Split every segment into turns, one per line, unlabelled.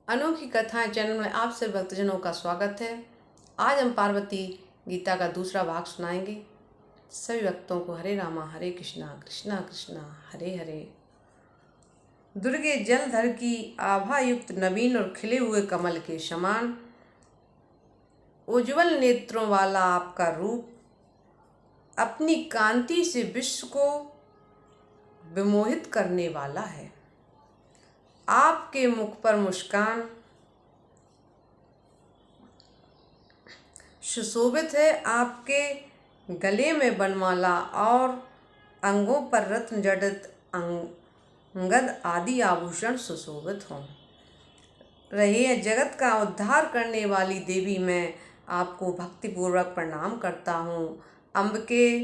अनोखी कथाएं चैनल में आप सभी भक्तजनों का स्वागत है। आज हम पार्वती गीता का दूसरा भाग सुनाएंगे। सभी भक्तों को हरे रामा हरे कृष्णा कृष्णा कृष्णा हरे हरे। दुर्गे जलधर की आभा युक्त नवीन और खिले हुए कमल के समान उज्जवल नेत्रों वाला आपका रूप अपनी कांति से विश्व को विमोहित करने वाला है। आपके मुख पर मुस्कान सुशोभित है, आपके गले में बनमाला और अंगों पर रत्न जड़ित अंगद आदि आभूषण सुशोभित हों रहे हैं। जगत का उद्धार करने वाली देवी, मैं आपको भक्तिपूर्वक प्रणाम करता हूँ। अम्बिके,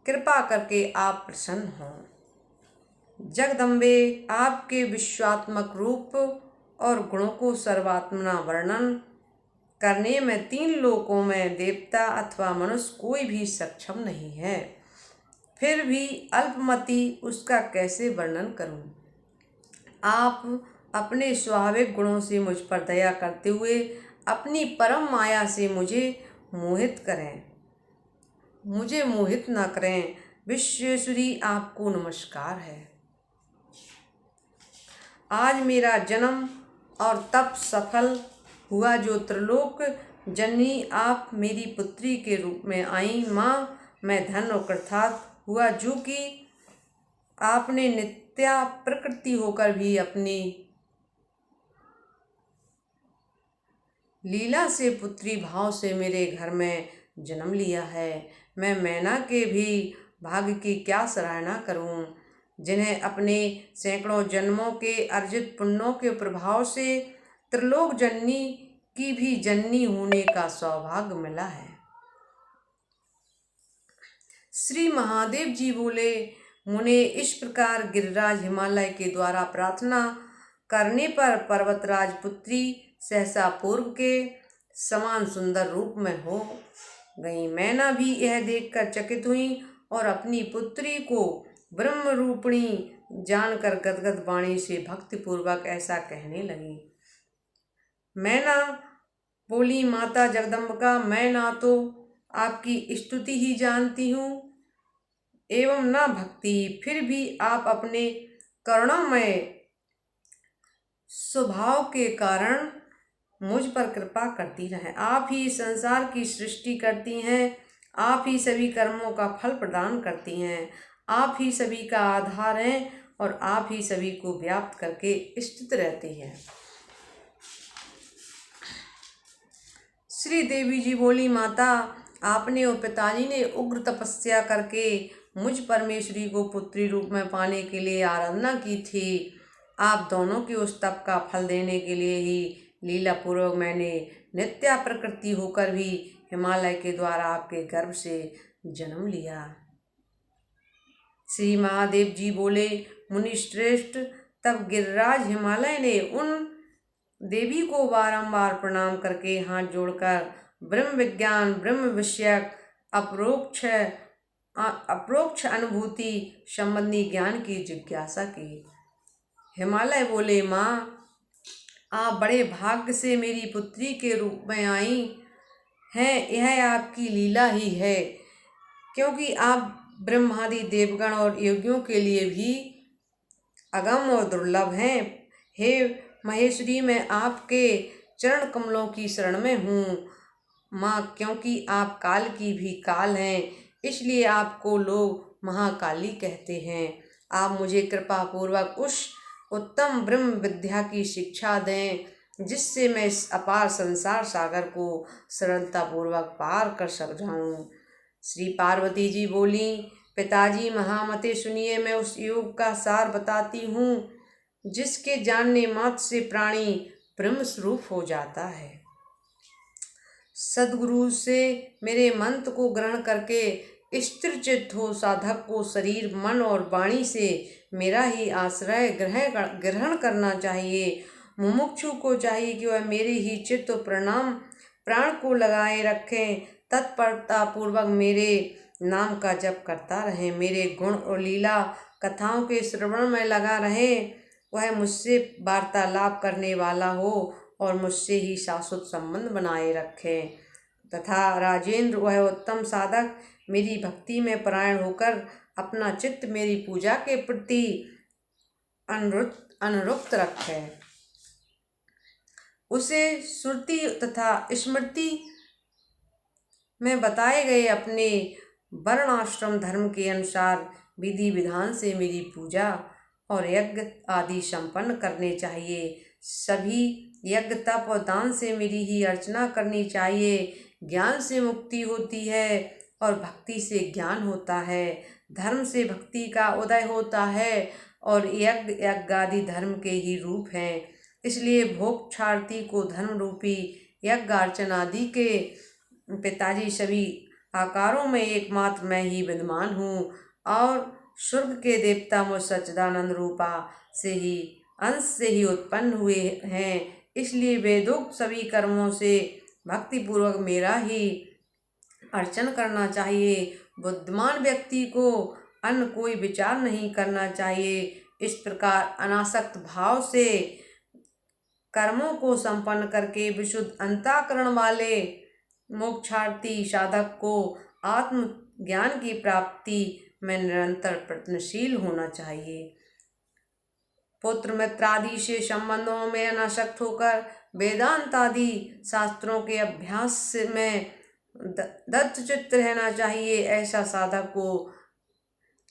कृपा करके आप प्रसन्न हों। जगदम्बे, आपके विश्वात्मक रूप और गुणों को सर्वात्मना वर्णन करने में तीन लोकों में देवता अथवा मनुष्य कोई भी सक्षम नहीं है। फिर भी अल्पमति उसका कैसे वर्णन करूं। आप अपने स्वाभाविक गुणों से मुझ पर दया करते हुए अपनी परम माया से मुझे मोहित न करें। विश्वेश्वरी, आपको नमस्कार है। आज मेरा जन्म और तप सफल हुआ। जो त्रिलोक जननी आप मेरी पुत्री के रूप में आई। माँ, मैं धन और कृतार्थ हुआ, जो कि आपने नित्या प्रकृति होकर भी अपनी लीला से पुत्री भाव से मेरे घर में जन्म लिया है। मैं मैना के भी भाग्य की क्या सराहना करूं, जिन्हें अपने सैकड़ों जन्मों के अर्जित पुण्यों के प्रभाव से त्रिलोक जननी की भी जननी होने का सौभाग्य मिला है। श्री महादेव जी बोले, मुने इस प्रकार गिरिराज हिमालय के द्वारा प्रार्थना करने पर पर्वतराज पुत्री सहसा पूर्व के समान सुंदर रूप में हो गई। मैना भी यह देखकर चकित हुई और अपनी पुत्री को ब्रह्म रूपिणी जानकर गदगद वाणी से भक्तिपूर्वक ऐसा कहने लगी। मैना बोली, माता जगदम्बिका, मैं ना तो आपकी स्तुति ही जानती हूँ एवं ना भक्ति, फिर भी आप अपने करुणामय स्वभाव के कारण मुझ पर कृपा करती रहें। आप ही संसार की सृष्टि करती हैं, आप ही सभी कर्मों का फल प्रदान करती हैं, आप ही सभी का आधार हैं और आप ही सभी को व्याप्त करके स्थित रहती हैं। श्री देवी जी बोली, माता, आपने और पिताजी ने उग्र तपस्या करके मुझ परमेश्वरी को पुत्री रूप में पाने के लिए आराधना की थी। आप दोनों की उस तप का फल देने के लिए ही लीला पूर्वक मैंने नित्या प्रकृति होकर भी हिमालय के द्वारा आपके गर्भ से जन्म लिया। श्री महादेव जी बोले, मुनि श्रेष्ठ, तब गिरिराज हिमालय ने उन देवी को बारंबार प्रणाम करके हाथ जोड़कर ब्रह्म विज्ञान, ब्रह्म विषयक अप्रोक्ष अनुभूति संबंधी ज्ञान की जिज्ञासा की। हिमालय बोले, माँ, आप बड़े भाग्य से मेरी पुत्री के रूप में आई हैं। यह आपकी लीला ही है, क्योंकि आप ब्रह्मादि देवगण और योगियों के लिए भी अगम और दुर्लभ हैं। हे महेश्वरी, मैं आपके चरण कमलों की शरण में हूँ। माँ, क्योंकि आप काल की भी काल हैं, इसलिए आपको लोग महाकाली कहते हैं। आप मुझे कृपा पूर्वक उस उत्तम ब्रह्म विद्या की शिक्षा दें, जिससे मैं इस अपार संसार सागर को सरलतापूर्वक पार कर सक जाऊँ। श्री पार्वती जी बोली, पिताजी महामते, सुनिए, मैं उस योग का सार बताती हूँ जिसके जानने मात्र से प्राणी ब्रह्म स्वरूप हो जाता है। सद्गुरु से मेरे मंत्र को ग्रहण करके स्थिर चित्त हो साधक को शरीर, मन और वाणी से मेरा ही आश्रय ग्रहण करना चाहिए। मुमुक्षु को चाहिए कि वह मेरे ही चित्त प्राण को लगाए रखें, तत्परता पूर्वक मेरे नाम का जप करता रहे, मेरे गुण और लीला कथाओं के श्रवण में लगा रहे। वह मुझसे वार्तालाप करने वाला हो और मुझसे ही शाश्वत संबंध बनाए रखे, तथा राजेंद्र वह उत्तम साधक मेरी भक्ति में परायण होकर अपना चित्त मेरी पूजा के प्रति अनुरुक्त रखे। उसे श्रुति तथा स्मृति में बताए गए अपने वर्णाश्रम धर्म के अनुसार विधि विधान से मेरी पूजा और यज्ञ आदि संपन्न करने चाहिए। सभी यज्ञ तप और दान से मेरी ही अर्चना करनी चाहिए। ज्ञान से मुक्ति होती है और भक्ति से ज्ञान होता है। धर्म से भक्ति का उदय होता है और यज्ञ आदि धर्म के ही रूप हैं। इसलिए भोगक्षार्थी को धर्म रूपी यज्ञ अर्चना आदि के पिताजी सभी आकारों में एकमात्र मैं ही विद्यमान हूँ और स्वर्ग के देवता मुझ सच्चिदानंद रूपा से ही अंश से ही उत्पन्न हुए हैं। इसलिए वेदोक्त सभी कर्मों से भक्तिपूर्वक मेरा ही अर्चन करना चाहिए। बुद्धिमान व्यक्ति को अन्य कोई विचार नहीं करना चाहिए। इस प्रकार अनासक्त भाव से कर्मों को संपन्न करके विशुद्ध अंतःकरण वाले मोक्षार्थी साधक को आत्म ज्ञान की प्राप्ति में निरंतर प्रयत्नशील होना चाहिए। पुत्र मित्रादि से संबंधों में अनासक्त होकर वेदांत आदि शास्त्रों के अभ्यास में दत्तचित्त रहना चाहिए। ऐसा साधक को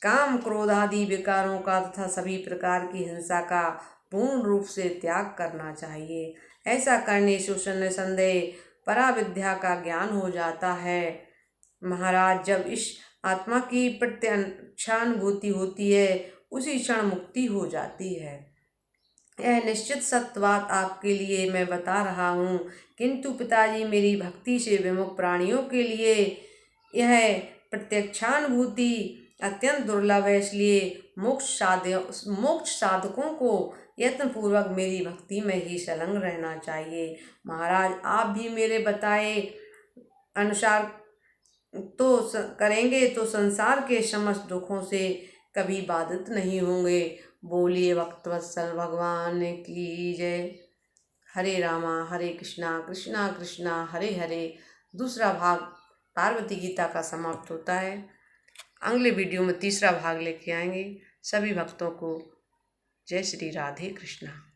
काम क्रोध आदि विकारों का तथा सभी प्रकार की हिंसा का पूर्ण रूप से त्याग करना चाहिए। ऐसा करने से निसंदेह पराविद्या का ज्ञान हो जाता है। महाराज, जब इस आत्मा की प्रत्यक्षानुभूति होती है उसी क्षण मुक्ति हो जाती है। यह निश्चित सत्य बात आपके लिए मैं बता रहा हूँ, किंतु पिताजी मेरी भक्ति से विमुख प्राणियों के लिए यह प्रत्यक्षानुभूति अत्यंत दुर्लभ है। इसलिए मोक्ष साधकों को यत्नपूर्वक मेरी भक्ति में ही संलग्न रहना चाहिए। महाराज, आप भी मेरे बताए अनुसार तो करेंगे तो संसार के समस्त दुखों से कभी बाधित नहीं होंगे। बोलिए भक्तवत्सल भगवान की जय। हरे रामा हरे कृष्णा कृष्णा कृष्णा हरे हरे। दूसरा भाग पार्वती गीता का समाप्त होता है। अगले वीडियो में तीसरा भाग लेके आएंगे। सभी भक्तों को जय श्री राधे कृष्णा।